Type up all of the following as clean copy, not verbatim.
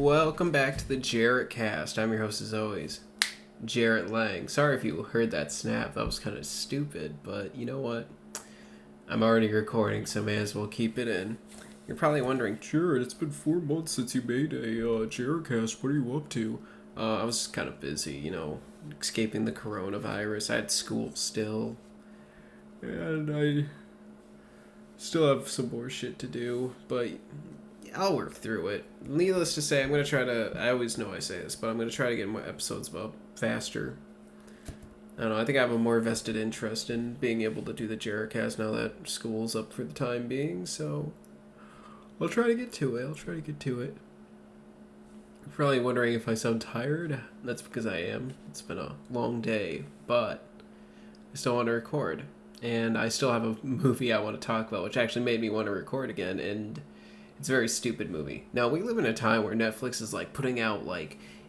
Welcome back to the Jarrett Cast. I'm your host as always, Jarrett Lang. Sorry if you heard that snap. That was kind of stupid, but you know what? I'm already recording, so may as well keep it in. You're probably wondering, Jarrett, it's been 4 months since you made a Jarrett Cast. What are you up to? I was kind of busy, escaping the coronavirus. I had school still, and I still have some more shit to do, but I'll work through it. Needless to say, I'm going to try to... I always know I say this, but I'm going to try to get my episodes up faster. I don't know, I think I have a more vested interest in being able to do the Jarrett Cast now that school's up for the time being, so I'll try to get to it. You're probably wondering if I sound tired. That's because I am. It's been a long day, but I still want to record. And I still have a movie I want to talk about, which actually made me want to record again, and it's a very stupid movie. Now, we live in a time where Netflix is, putting out,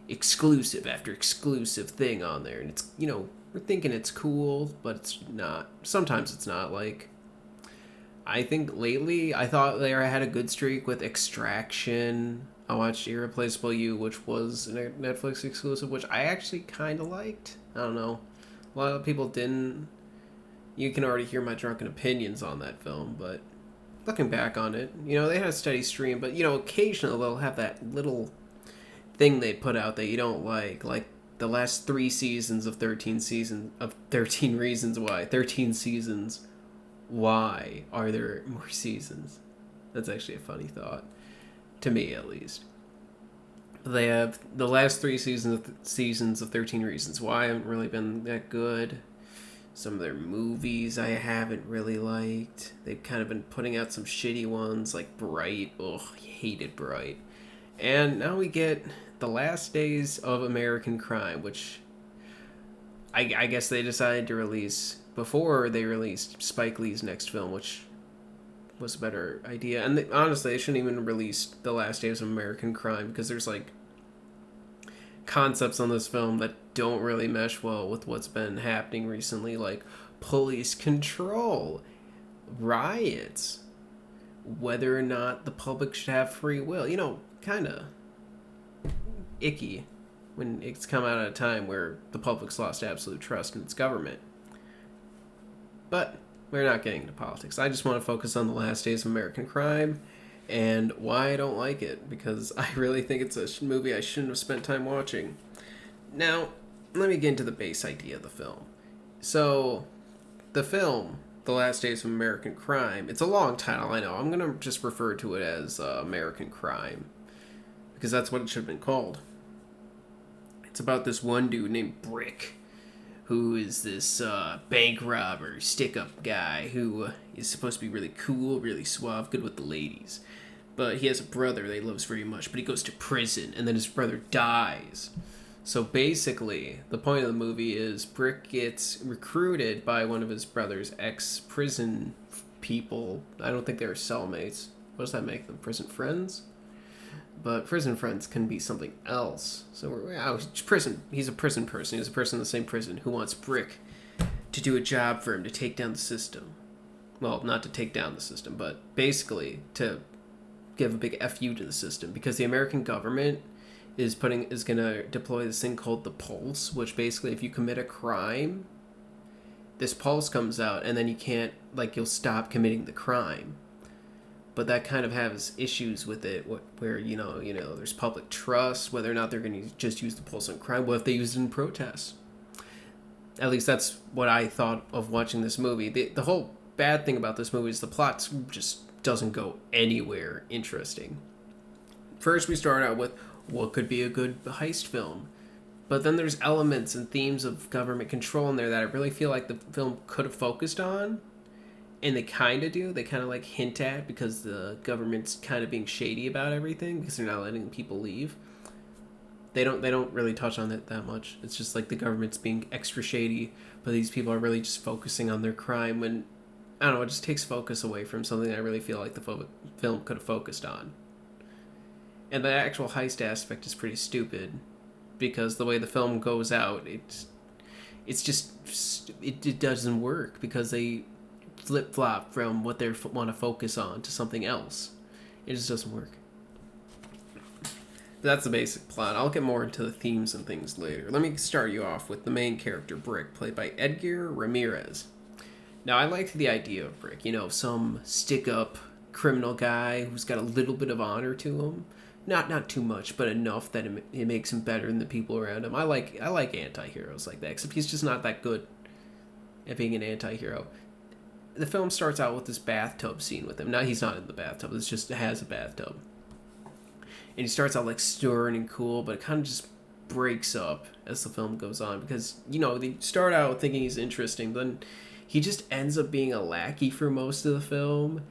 exclusive after exclusive thing on there. And it's, we're thinking it's cool, but it's not. Sometimes it's not. I think lately, I thought they had a good streak with Extraction. I watched Irreplaceable You, which was a Netflix exclusive, which I actually kind of liked. I don't know. A lot of people didn't. You can already hear my drunken opinions on that film, but looking back on it, they had a steady stream, but, occasionally they'll have that little thing they put out that you don't like the last 3 seasons of 13 Reasons Why. 13 seasons. Why are there more seasons? That's actually a funny thought. To me, at least. They have the last 3 seasons of 13 Reasons Why haven't really been that good. Some of their movies I haven't really liked. They've kind of been putting out some shitty ones like Bright. Ugh, hated Bright. And now we get The Last Days of American Crime, which I guess they decided to release before they released Spike Lee's next film, which was a better idea. And honestly, they shouldn't even release The Last Days of American Crime because there's concepts on this film that don't really mesh well with what's been happening recently, like police control, riots, whether or not the public should have free will. Kind of icky when it's come out at a time where the public's lost absolute trust in its government. But we're not getting into politics. I just want to focus on The Last Days of American Crime and why I don't like it, because I really think it's a movie I shouldn't have spent time watching. Now, let me get into the base idea of the film. So, the film, The Last Days of American Crime, it's a long title, I know. I'm going to just refer to it as American Crime, because that's what it should have been called. It's about this one dude named Brick, who is this bank robber, stick-up guy who is supposed to be really cool, really suave, good with the ladies. But he has a brother that he loves very much, but he goes to prison, and then his brother dies. So basically, the point of the movie is Brick gets recruited by one of his brother's ex-prison people. I don't think they're cellmates. What does that make them? Prison friends? But prison friends can be something else. So he's a prison person. He's a person in the same prison who wants Brick to do a job for him to take down the system. Well, not to take down the system, but basically to give a big FU to the system, because the American government is going to deploy this thing called the Pulse, which basically if you commit a crime, this pulse comes out and then you can't, you'll stop committing the crime. But that kind of has issues with it, where, there's public trust, whether or not they're going to just use the pulse on crime. What if they use it in protests? At least that's what I thought of watching this movie. The whole bad thing about this movie is the plot just doesn't go anywhere interesting. First, we start out with what could be a good heist film. But then there's elements and themes of government control in there that I really feel like the film could have focused on. And they kind of do. They kind of hint at, because the government's kind of being shady about everything because they're not letting people leave. They don't really touch on it that much. It's just the government's being extra shady, but these people are really just focusing on their crime when, I don't know, it just takes focus away from something that I really feel like the film could have focused on. And the actual heist aspect is pretty stupid, because the way the film goes out, it doesn't work, because they flip-flop from what they want to focus on to something else. It just doesn't work. That's the basic plot. I'll get more into the themes and things later. Let me start you off with the main character, Brick, played by Edgar Ramirez. Now, I liked the idea of Brick. You know, some stick-up criminal guy who's got a little bit of honor to him. Not too much, but enough that it makes him better than the people around him. I like anti-heroes like that, except he's just not that good at being an anti-hero. The film starts out with this bathtub scene with him. Now, he's not in the bathtub. It just has a bathtub. And he starts out, like, stern and cool, but it kind of just breaks up as the film goes on. Because, you know, they start out thinking he's interesting, then he just ends up being a lackey for most of the film.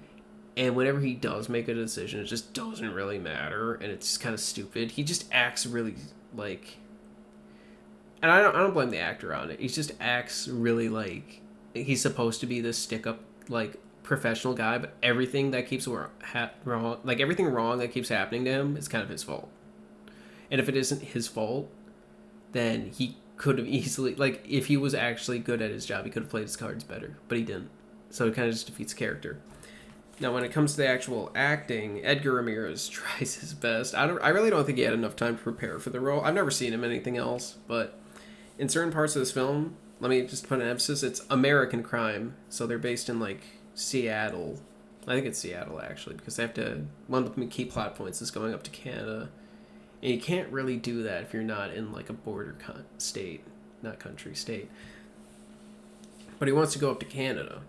And whenever he does make a decision, it just doesn't really matter, and it's kind of stupid. He just acts really, like... And I don't blame the actor on it. He just acts really like he's supposed to be this stick-up, like, professional guy, but everything that keeps wrong, like, everything wrong that keeps happening to him is kind of his fault. And if it isn't his fault, then he could have easily... Like, if he was actually good at his job, he could have played his cards better, but he didn't. So it kind of just defeats character. Now, when it comes to the actual acting, Edgar Ramirez tries his best. I really don't think he had enough time to prepare for the role. I've never seen him in anything else, but in certain parts of this film, let me just put an emphasis, it's American crime. So they're based in, like, Seattle. I think it's Seattle, actually, because they have to... One of the key plot points is going up to Canada. And you can't really do that if you're not in, like, a border state. Not country, state. But he wants to go up to Canada.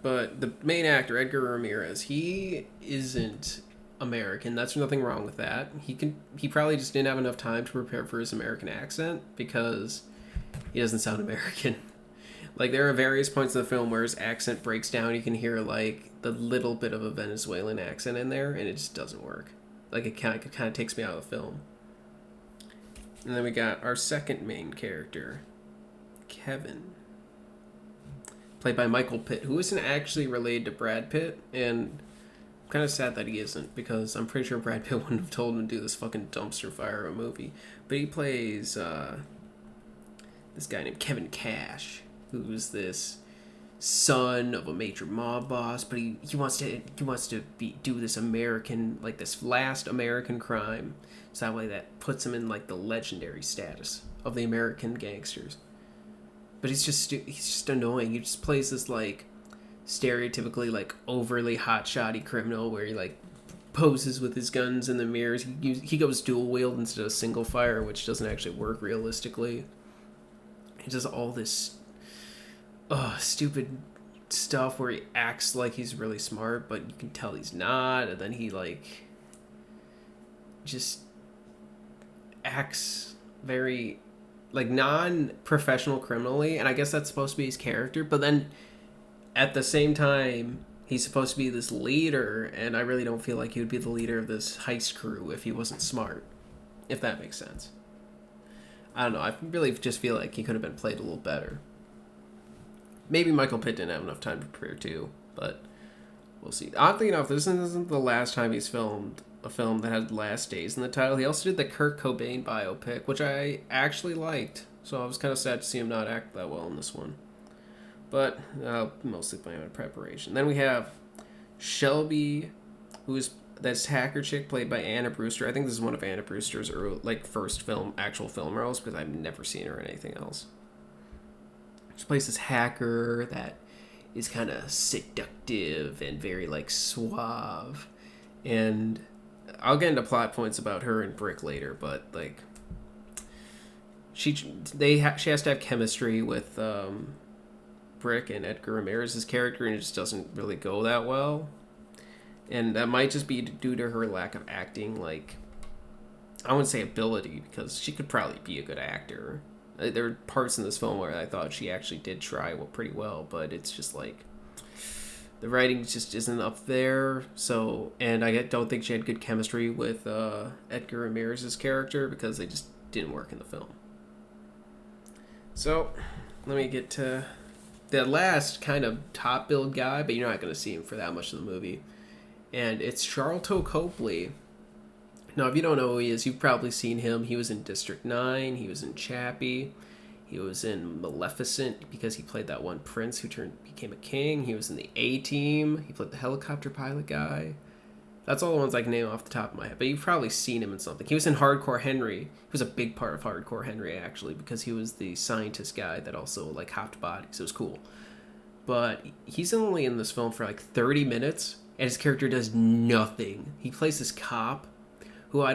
But the main actor, Edgar Ramirez, he isn't American. That's nothing wrong with that. He probably just didn't have enough time to prepare for his American accent because he doesn't sound American. Like, there are various points in the film where his accent breaks down. You can hear, like, the little bit of a Venezuelan accent in there, and it just doesn't work. Like, it kind of takes me out of the film. And then we got our second main character, Kevin, played by Michael Pitt, who isn't actually related to Brad Pitt, and I'm kind of sad that he isn't, because I'm pretty sure Brad Pitt wouldn't have told him to do this fucking dumpster fire of a movie. But he plays this guy named Kevin Cash, who's this son of a major mob boss, but he wants to do this American, like, this last American crime, so that way that puts him in, like, the legendary status of the American gangsters. But he's just annoying. He just plays this, like, stereotypically, like, overly hot-shotty criminal where he, like, poses with his guns in the mirrors. He goes dual wield instead of single fire, which doesn't actually work realistically. He does all this stupid stuff where he acts like he's really smart, but you can tell he's not. And then he, like, just acts very... like, non-professional criminally, and I guess that's supposed to be his character, but then at the same time, he's supposed to be this leader, and I really don't feel like he would be the leader of this heist crew if he wasn't smart, if that makes sense. I don't know, I really just feel like he could have been played a little better. Maybe Michael Pitt didn't have enough time to prepare too, but we'll see. Oddly enough, this isn't the last time he's filmed a film that had Last Days in the title. He also did the Kurt Cobain biopic, which I actually liked, so I was kind of sad to see him not act that well in this one. But I'll mostly blame it preparation. Then we have Shelby, that's hacker chick played by Anna Brewster. I think this is one of Anna Brewster's first actual film roles, because I've never seen her in anything else. She plays this hacker that is kind of seductive and very, like, suave, and I'll get into plot points about her and Brick later, but, like, she has to have chemistry with Brick and Edgar Ramirez's character, and it just doesn't really go that well. And that might just be due to her lack of acting, like, I wouldn't say ability, because she could probably be a good actor. There were parts in this film where I thought she actually did try pretty well, but it's just, like, the writing just isn't up there, so... And I don't think she had good chemistry with Edgar Ramirez's character, because they just didn't work in the film. So, let me get to the last kind of top-billed guy, but you're not going to see him for that much of the movie. And it's Charlton Copley. Now, if you don't know who he is, you've probably seen him. He was in District 9, he was in Chappie, he was in Maleficent because he played that one prince who became a king. He was in the A-Team, he played the helicopter pilot guy. That's all the ones I can name off the top of my head. But you've probably seen him in something. He was in Hardcore Henry. He was a big part of Hardcore Henry, actually, because he was the scientist guy that also, like, hopped bodies. It was cool. But he's only in this film for, like, 30 minutes, and his character does nothing. He plays this cop who I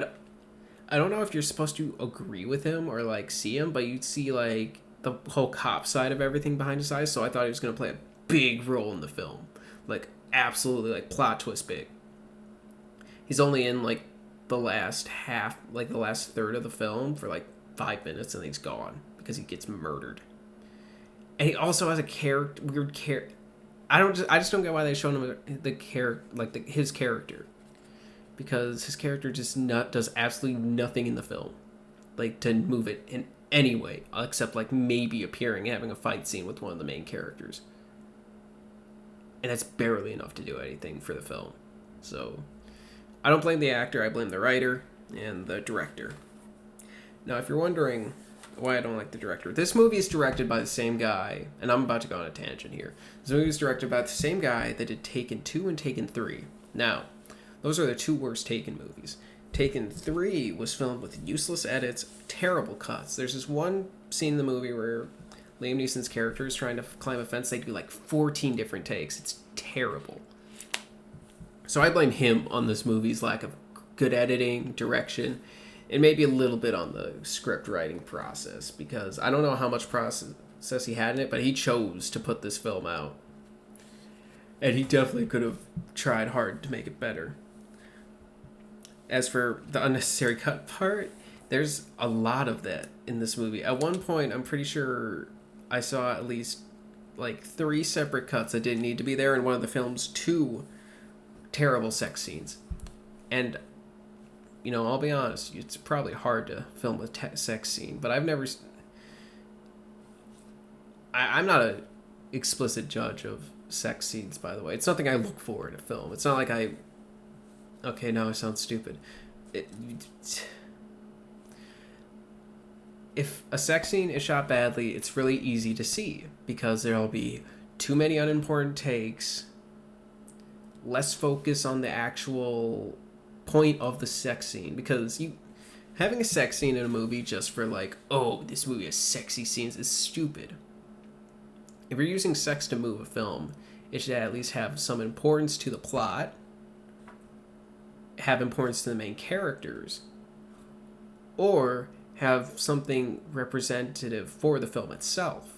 don't know if you're supposed to agree with him or, like, see him, but you'd see, like, the whole cop side of everything behind his eyes, so I thought he was going to play a big role in the film. Like, absolutely, like, plot twist big. He's only in, like, the last half, like, the last third of the film for, like, 5 minutes, and then he's gone because he gets murdered. And he also has a weird character. I just don't get why they showed him his character. Because his character just does absolutely nothing in the film. Like, to move it in any way, except, like, maybe appearing and having a fight scene with one of the main characters. And that's barely enough to do anything for the film. So, I don't blame the actor, I blame the writer and the director. Now, if you're wondering why I don't like the director, this movie is directed by the same guy, and I'm about to go on a tangent here. This movie is directed by the same guy that did Taken 2 and Taken 3. Now, those are the two worst Taken movies. Taken 3 was filmed with useless edits, terrible cuts. There's this one scene in the movie where Liam Neeson's character is trying to climb a fence. They do like 14 different takes. It's terrible. So I blame him on this movie's lack of good editing, direction, and maybe a little bit on the script writing process, because I don't know how much process he had in it, but he chose to put this film out. And he definitely could have tried hard to make it better. As for the unnecessary cut part, there's a lot of that in this movie. At one point, I'm pretty sure I saw at least like 3 separate cuts that didn't need to be there in one of the film's 2 terrible sex scenes. And, you know, I'll be honest, it's probably hard to film a sex scene, but I've never... I'm not an explicit judge of sex scenes, by the way. It's nothing I look for in a film. It's not like I... Okay, now I sound stupid. If a sex scene is shot badly, it's really easy to see, because there'll be too many unimportant takes, less focus on the actual point of the sex scene, because having a sex scene in a movie just for like, oh, this movie has sexy scenes is stupid. If you're using sex to move a film, it should at least have some importance to the plot, have importance to the main characters, or have something representative for the film itself.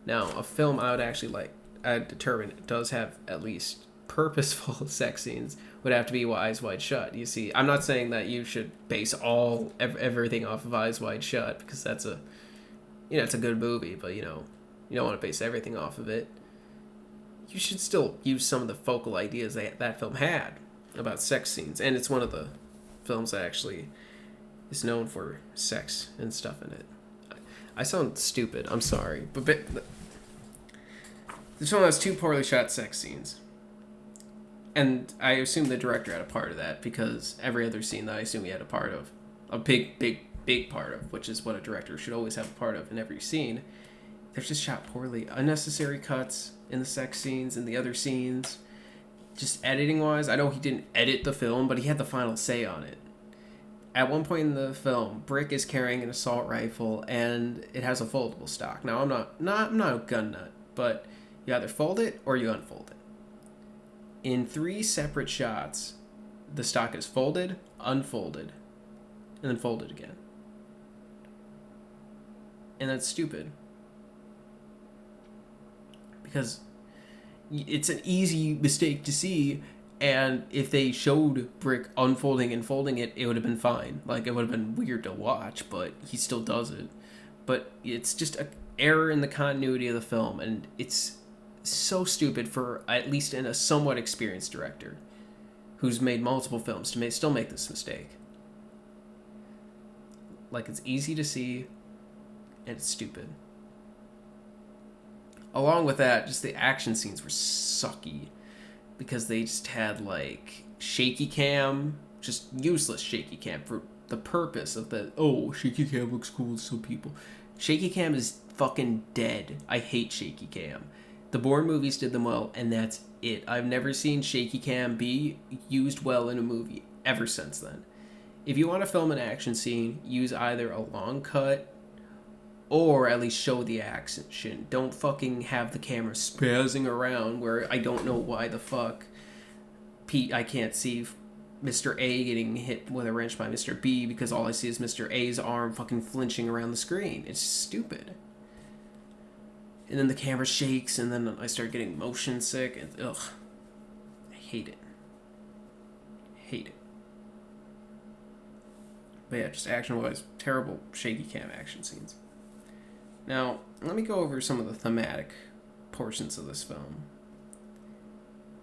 Now, a film I'd determine it does have at least purposeful sex scenes would have to be Eyes Wide Shut. You see, I'm not saying that you should base everything off of Eyes Wide Shut, because that's it's a good movie, but you don't want to base everything off of it. You should still use some of the focal ideas that film had about sex scenes, and it's one of the films that actually is known for sex and stuff in it. I sound stupid, I'm sorry, but this film has 2 poorly shot sex scenes. And I assume the director had a part of that, because every other scene that I assume he had a part of, a big part of, which is what a director should always have a part of in every scene, they're just shot poorly. Unnecessary cuts in the sex scenes and the other scenes. Just editing-wise, I know he didn't edit the film, but he had the final say on it. At one point in the film, Brick is carrying an assault rifle, and it has a foldable stock. Now, I'm not a gun nut, but you either fold it or you unfold it. In 3 separate shots, the stock is folded, unfolded, and then folded again. And that's stupid. Because it's an easy mistake to see, and if they showed Brick unfolding and folding it, it would have been fine. Like, it would have been weird to watch, but he still does it. But it's just an error in the continuity of the film, and it's so stupid for at least a somewhat experienced director who's made multiple films to still make this mistake. Like, it's easy to see, and it's stupid. Along with that, just the action scenes were sucky, because they just had, like, shaky cam, just useless shaky cam for the purpose of shaky cam looks cool to some people. Shaky cam is fucking dead. I hate shaky cam. The Bourne movies did them well, and that's it. I've never seen shaky cam be used well in a movie ever since then. If you want to film an action scene, use either a long cut or at least show the action. Don't fucking have the camera spazzing around where I don't know why the fuck I can't see Mr. A getting hit with a wrench by Mr. B because all I see is Mr. A's arm fucking flinching around the screen. It's stupid. And then the camera shakes, and then I start getting motion sick, and ugh. I hate it. Hate it. But yeah, just action-wise, terrible shaky cam action scenes. Now, let me go over some of the thematic portions of this film.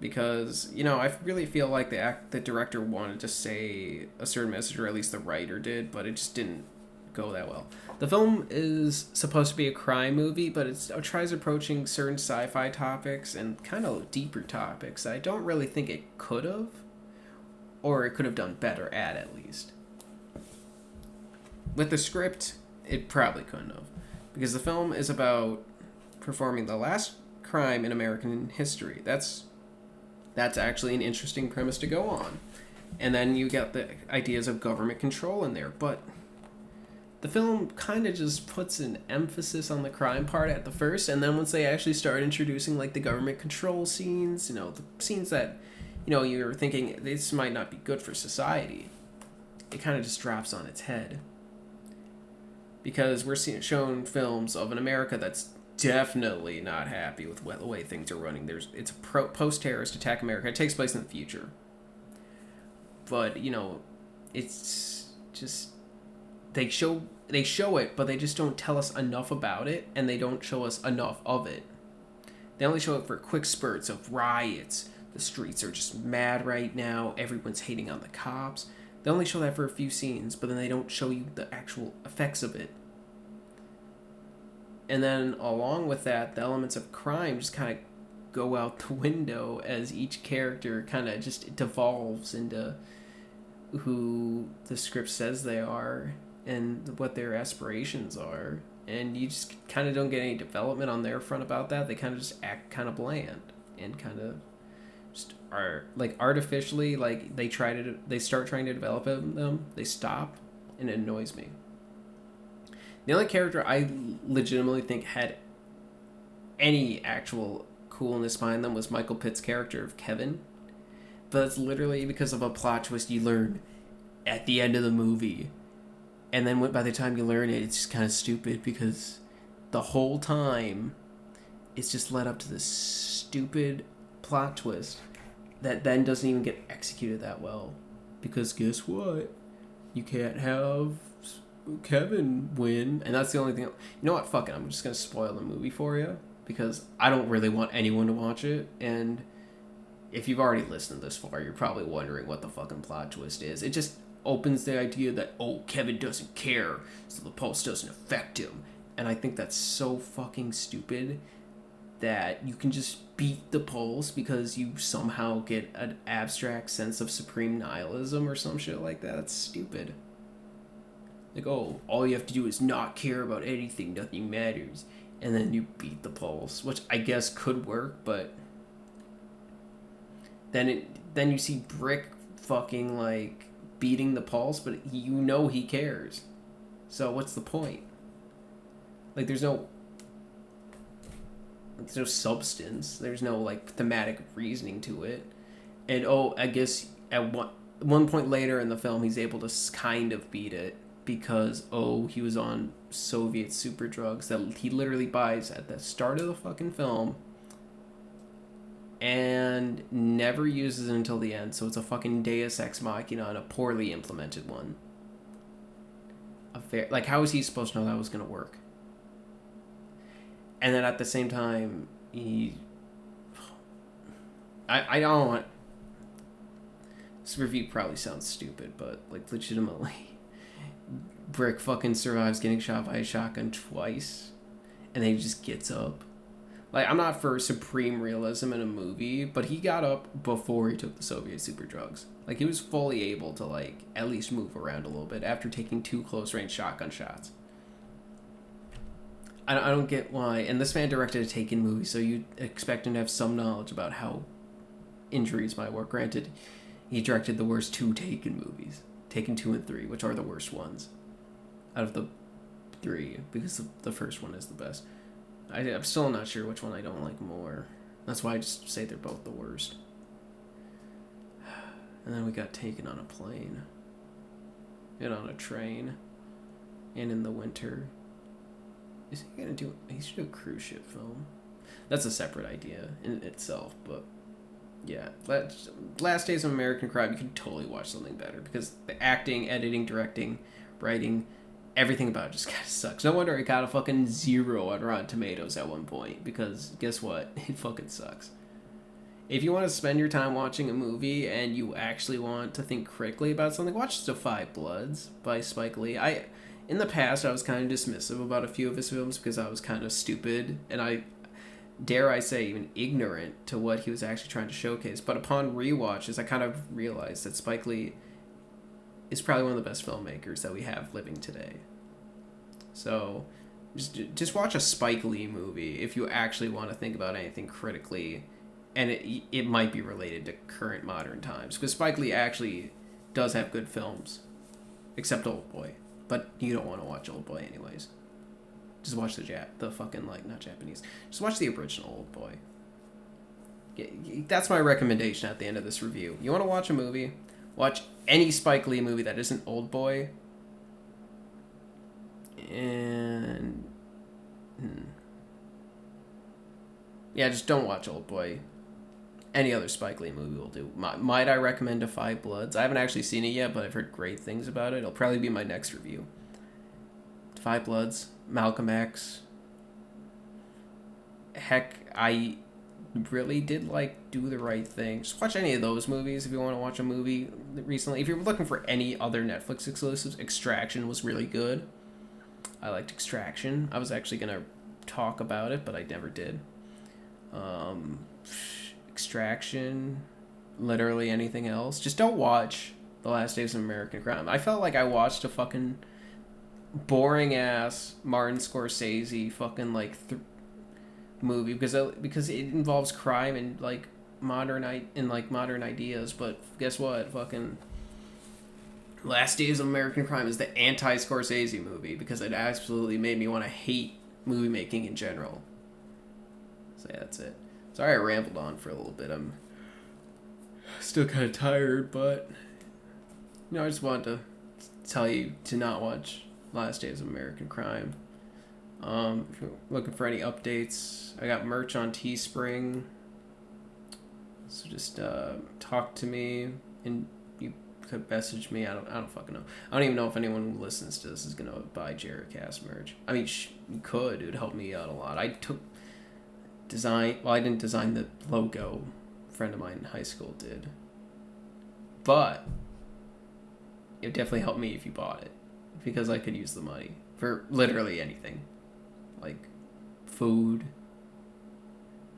Because, you know, I really feel like the director wanted to say a certain message, or at least the writer did, but it just didn't go that well. The film is supposed to be a crime movie, but it tries approaching certain sci-fi topics and kind of deeper topics I don't really think it could have, or it could have done better at least. With the script, it probably couldn't have, because the film is about performing the last crime in American history. That's actually an interesting premise to go on. And then you get the ideas of government control in there, but the film kind of just puts an emphasis on the crime part at the first, and then once they actually start introducing like the government control scenes, you know, the scenes that, you know, you're thinking this might not be good for society, it kind of just drops on its head. Because we're shown films of an America that's definitely not happy with the way things are running. It's a post-terrorist attack America. It takes place in the future. But, you know, it's just they show it, but they just don't tell us enough about it, and they don't show us enough of it. They only show it for quick spurts of riots. The streets are just mad right now. Everyone's hating on the cops. They only show that for a few scenes, but then they don't show you the actual effects of it. And then along with that, the elements of crime just kind of go out the window as each character kind of just devolves into who the script says they are and what their aspirations are. And you just kind of don't get any development on their front about that. They kind of just act kind of bland and kind of just are like artificially, like they start trying to develop them, they stop, and it annoys me. The only character I legitimately think had any actual coolness behind them was Michael Pitt's character of Kevin. But it's literally because of a plot twist you learn at the end of the movie. And then by the time you learn it, it's just kind of stupid because the whole time it's just led up to this stupid plot twist that then doesn't even get executed that well. Because guess what? You can't have Kevin win. And that's the only thing. You know what? Fuck it. I'm just going to spoil the movie for you because I don't really want anyone to watch it. And if you've already listened this far, you're probably wondering what the fucking plot twist is. It just opens the idea that, oh, Kevin doesn't care, so the pulse doesn't affect him. And I think that's so fucking stupid that you can just beat the pulse because you somehow get an abstract sense of supreme nihilism or some shit like that. That's stupid. Like, oh, all you have to do is not care about anything, nothing matters. And then you beat the pulse, which I guess could work, but then you see Brick fucking, like, beating the pulse, but you know he cares. So what's the point? Like, there's no substance. There's no, like, thematic reasoning to it. And, oh, I guess at one point later in the film, he's able to kind of beat it because, oh, he was on Soviet super drugs that he literally buys at the start of the fucking film and never uses it until the end. So it's a fucking Deus Ex Machina and a poorly implemented one. Like, how was he supposed to know that was going to work? And then at the same time, I don't want... This review probably sounds stupid, but, like, legitimately, Brick fucking survives getting shot by a shotgun twice, and then he just gets up. Like, I'm not for supreme realism in a movie, but he got up before he took the Soviet super drugs. Like, he was fully able to, like, at least move around a little bit after taking 2 close-range shotgun shots. I don't get why. And this man directed a Taken movie, so you expect him to have some knowledge about how injuries might work. Granted, he directed the worst two Taken movies, Taken 2 and 3, which are the worst ones out of the three, because the first one is the best. I'm still not sure which one I don't like more. That's why I just say they're both the worst. And then we got Taken on a plane, and on a train, and in the winter. Is he gonna do? He should do a cruise ship film. That's a separate idea in itself, but yeah, Last Days of American Crime, you can totally watch something better because the acting, editing, directing, writing, everything about it just kind of sucks. No wonder it got a fucking 0 on Rotten Tomatoes at one point, because guess what? It fucking sucks. If you want to spend your time watching a movie and you actually want to think critically about something, watch The Five Bloods by Spike Lee. In the past, I was kind of dismissive about a few of his films because I was kind of stupid, and I dare I say, even ignorant to what he was actually trying to showcase. But upon rewatches, I kind of realized that Spike Lee is probably one of the best filmmakers that we have living today. So just watch a Spike Lee movie if you actually want to think about anything critically, and it might be related to current modern times, because Spike Lee actually does have good films, except Old Boy. But you don't want to watch Old Boy anyways. Just watch the fucking, like, not Japanese. Just watch the original Old Boy. That's my recommendation at the end of this review. You want to watch a movie? Watch any Spike Lee movie that isn't Old Boy. And yeah, just don't watch Old Boy. Any other Spike Lee movie will do. Might I recommend The Five Bloods? I haven't actually seen it yet, but I've heard great things about it. It'll probably be my next review. Five Bloods, Malcolm X. Heck, I really did like Do the Right Thing. Just watch any of those movies if you want to watch a movie recently. If you're looking for any other Netflix exclusives, Extraction was really good. I liked Extraction. I was actually going to talk about it, but I never did. Extraction, literally anything else. Just don't watch The Last Days of American Crime. I felt like I watched a fucking boring ass Martin Scorsese fucking like movie because it involves crime and like modern ideas. But guess what? Fucking Last Days of American Crime is the anti-Scorsese movie because it absolutely made me want to hate movie making in general. So yeah, that's it. Sorry I rambled on for a little bit. I'm still kind of tired, but I just wanted to tell you to not watch Last Days of American Crime. If you're looking for any updates, I got merch on Teespring. So just talk to me, and you could message me. I don't fucking know. I don't even know if anyone who listens to this is gonna buy Jarrett Cast merch. I mean, you could. It would help me out a lot. I didn't design the logo. A friend of mine in high school did. But it would definitely help me if you bought it, because I could use the money for literally anything. Like food,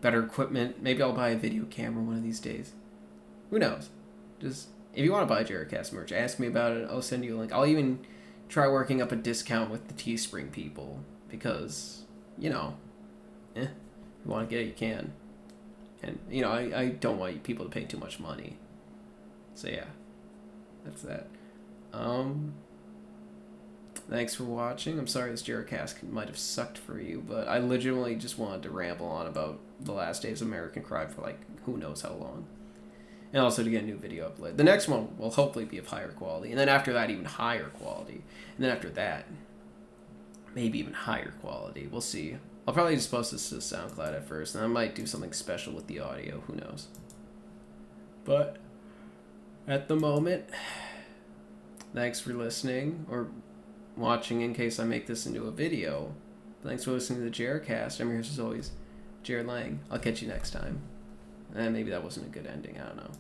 better equipment. Maybe I'll buy a video camera one of these days. Who knows? Just if you want to buy Jarrett Cast merch, ask me about it. I'll send you a link. I'll even try working up a discount with the Teespring people, because if you want to get it, you can. And I don't want people to pay too much money. So yeah, that's that. Thanks for watching. I'm sorry this Jarrett Cast might have sucked for you, but I legitimately just wanted to ramble on about The Last Days of American Crime for like who knows how long. And also to get a new video uploaded. The next one will hopefully be of higher quality. And then after that, even higher quality. And then after that, maybe even higher quality. We'll see. I'll probably just post this to SoundCloud at first, and I might do something special with the audio. Who knows? But at the moment, thanks for listening, or watching in case I make this into a video. Thanks for listening to the Jarrett Cast. I'm here as always, Jared Lang. I'll catch you next time. And maybe that wasn't a good ending. I don't know.